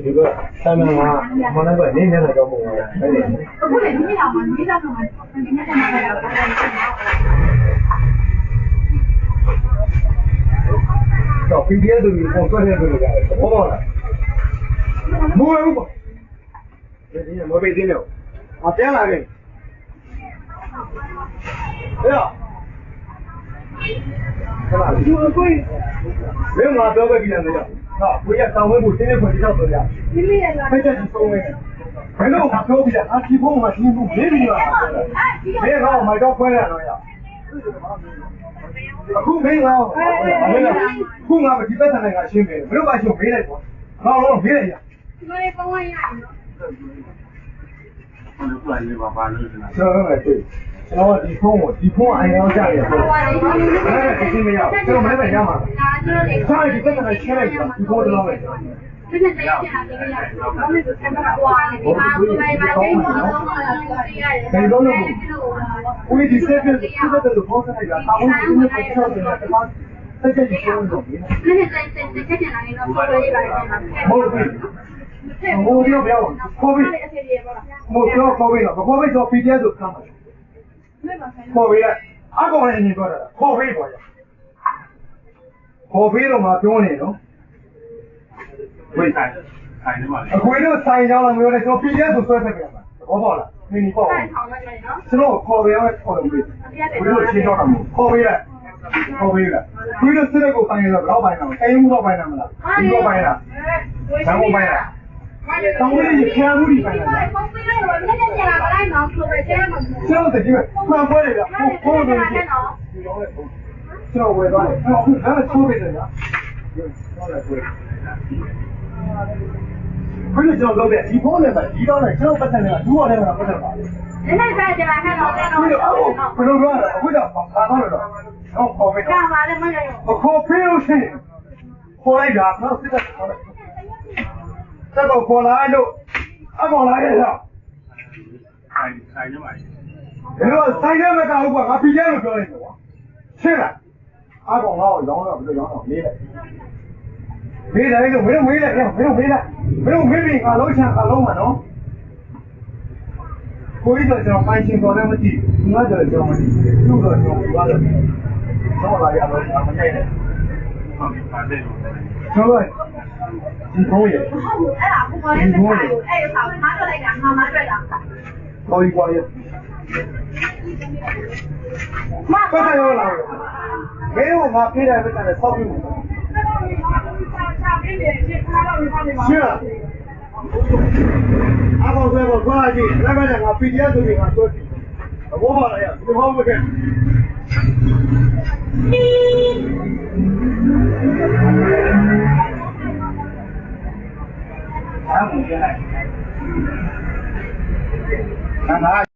ဒီကဆမ်းမမှာမနက်ကနေနေတော့ပုံရတယ်အဲ့ဒီအခုလည်းဒီလောက်မှဒီလောက်မှဒီနေ့ကမှလည်းတော့ PDF တို့ကိုပုံသွက်နေလို့ရတယ်ဘောပါလားမဟုတ်ဘူးပေါ့ဒီမပေးသေးလို့အပြန်လာခဲ့ဟဲ့ဟလာဒီကိုမင်းငါပြောခဲ့ပြီလားတော့ဟာကိုရတောင်းဝဲကိုတင်းနေခွင့်တောက်တော့ရဒီနေ့လည်းဖိတ်ချက်ကြီးဆုံးဝဲဘယ်လိုမှပြောပြတာအချီဖို့မှရှင်းဖို့ဘေးပြီးတော့မင်းကောင်မိုက်တော့ခွဲရတော့ရအခုမင်းကောင်ခုငါမဒီပတ်ဆိုင်ကရှင်းမယ်ဘယ်လိုမှရှင်းမေးလိုက်ကွာငါတော့မေးလိုက်ရဒီနေ့ပုံဝိုင်းရအောင်နော်ဘယ်လိုလဲပါလို့ဆိုတာကျွန်တော်လည်းတွေ့ကျွန်တော်ဒီဖုန်းကိုဒီဖုန်းအိုင်အောင်ကြရတယ်ဟုတ်ပါဘူးဘယ်နဲ့သိမရကျွန်တော်မနေ့ကရမှာဆိုင်ဒီပတ်ဆိုင်ရှင်းလိုက်ဒီဖုန်းတော့ပဲဒီနေ့တရားပြန်လာတယ်ရတယ်။ဘာလို့ဆက်မကွာလဲဒီမှာဘယ်မှာတိုင်းမှာဘယ်လိုလုပ်ဦးဒီစက်တဲ့ဒီစက်တဲ့ဘောဆိုင်ကတာဝန်ကိုပတ်ချောတယ်တမစက်ကြီးရှင်းလို့ဒီနေ့ဆက်ပြန်လာရင်တော့ပေါ်လေးပါတယ်မှာဟုတ်ပြီဟိုပြောပြောခေါ်ပြီဟိုပြောခေါ်ပြီတော့ခေါ်ပြီတော့ PDF ဆိုခံပါခေါ်ပြီအကောင်လည်းနေတော့တာခေါ်ပြီပေါ့ခေါ်ပြီတော့ငါပြောနေနော်ဝိဆိုင်နေပါလေအခွေတို့ဆိုင်ကြောင်းလာမျိုးနဲ့ကျွန်တော် PDF ဆိုဆွဲထည့်ပြရမှာဘောပေါ့လားမင်းပေါ့ကျွန်တော်ခေါ်ပြရမယ်ခေါ်လို့ပြီဘယ်လိုရှင်းတော့တာမဟုတ်ခေါ်ပြီလားခေါ်ပြီလားဒီလိုစစ်တဲ့ကိုဆိုင်ရတော့တော့ပိုင်းတော့အိမ်မှုတော့ပိုင်းတာမလားဒီတော့ပိုင်းလားဆန်းမှုပိုင်းလားတောင်းလေးခံမှုဒီပိုင်းလားပုံပေးလို့လည်းလည်းပြန်လာပါလိုက်တော့ဆိုပဲကျဲမှာကျွန်တော်တကယ်မှန်ပွဲတယ်ဗျဘိုးတို့ကြီးဒီတော့လေကျွန်တော်ဝယ်သွားတယ်အခုဒါလည်းချိုးပေးတယ်ဗျဟုတ်တယ်ကိုဘယ်လိုကြောင့်လုပ်တဲ့ဒီဖုန်းနဲ့ပဲဒီတော့လည်းကျွန်တော်ပတ်သက်နေတာဒူးရတဲ့မှာပတ်သက်ပါဒီနေ့ပဲကြာခဲ့တော့ဘယ်လိုလုပ်ရလဲအခုတော့ဘာသာလို့တော့ခေါ်ပေးတော့ကြာပါလေမရရောခေါ်ပေးလို့ရှိရင်ခေါ်လိုက်တာတော့စစ်တပ်ခေါ်လိုက်တက်တော့ခေါ်လာလို့အကောင်လာရဲ့လားဆိုင်နေပါလေဘယ်လိုဆိုင်နေမကောက်ဘူးကွာငါပြည့်လို့ပြောလိုက်တယ်ကွာရှင်းလားအကောင်ငါ့ကိုရောင်းတော့ဘယ်လိုရောင်းတော့မေးလိုက်မေးတယ်လို့မင်းတို့မေးလိုက်မင်းတို့မေးလိုက်မင်းတို့မေးပြီးငါလုံးချင်ငါလုံးမှာနော်ကိုကြီးတော့ကျွန်တော်ပိုင်းရှင်တော်လည်းမကြည့်ဘူးငါတော့ကျွန်တော်မကြည့်ဘူးသူ့တော့ကျွန်တော်ပြောတယ်တော့လာရတော့မနိုင်နဲ့ဟုတ်ပြီပါတယ်ကျွန်တော်ဒီဘုံရဲ့အဲ့ဒါဘုရားရဲ့အဲ့ဒါမှာတော့လိုက်တာမှာမတွေ့တာတော်ကြီးကွာရဲ့မပတ်တယ်ရောလာမင်းတို့ငါပြေးတယ်ပဲတဲ့ဆောက်ပြီးမှာရှင်းလားအဘောဆွဲပေါ်သွားကြည့်လည်းပဲငါ PDF ဆိုပြီးငါဆွဲကြည့်ဘောပါလားရဒီဘောမကဲအားမကျလိုက်ငါ